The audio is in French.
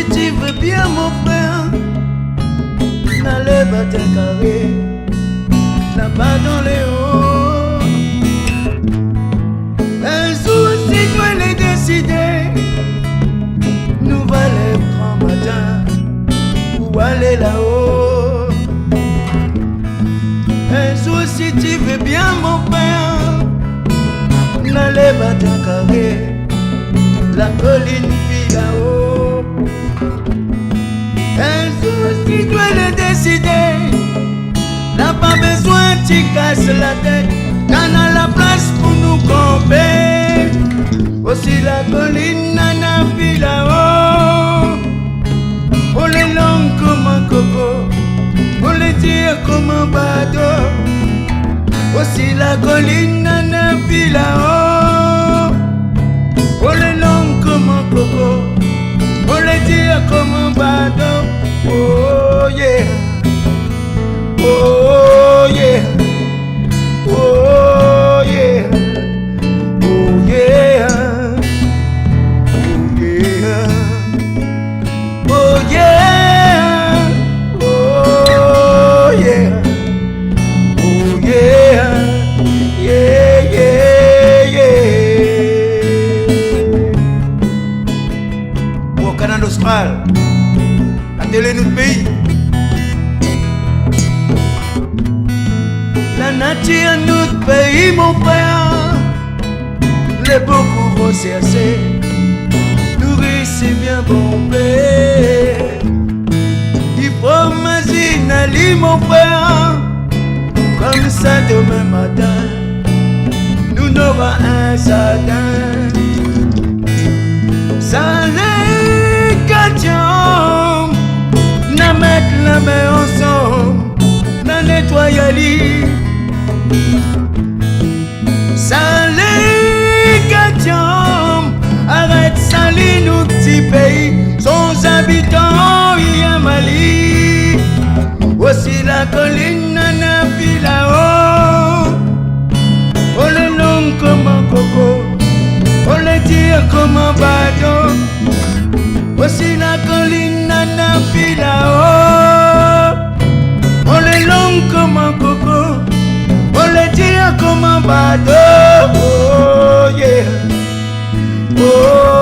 si tu veux bien mon frère, n'allez pas te carré, là-bas dans les hauts. Un jour si tu les décider, nous va les grand matin pour aller là-haut. Un jour si tu veux bien mon frère, n'allez pas te carré, la colline vit là-haut. Un jour si tu le décider, n'a pas besoin tu casses la tête, t'en as la place pour nous camper. Aussi la colline nana vit là-haut. On les langues comme un coco, on les tire comme un bateau. Aussi la colline nana vit là-haut. On les langues comme un coco, on les tire comme un bateau. Oh yeah, oh yeah, oh yeah, oh yeah, oh yeah, oh yeah, oh yeah, oh yeah, yeah, yeah, yeah. Au Canada austral, la télé notre pays. La nature notre pays mon frère, les beaucoup vont chercher, nourrir c'est bien bombé. Il faut imaginer mon frère, comme ça demain matin, nous n'aurons un jardin. Ça les questions, n'a mettre la main ensemble, n'a nettoyer l'île. Ça les questions, arrête salir nos petits pays, sans habitants il y a Mali. Aussi la colline nana vit là-haut. On les nomme comme un coco, on les tire comme un bateau. Aussi la colline nana vit là-haut. On les nomme comme un coco, on les tire comme un bateau. Oh yeah, oh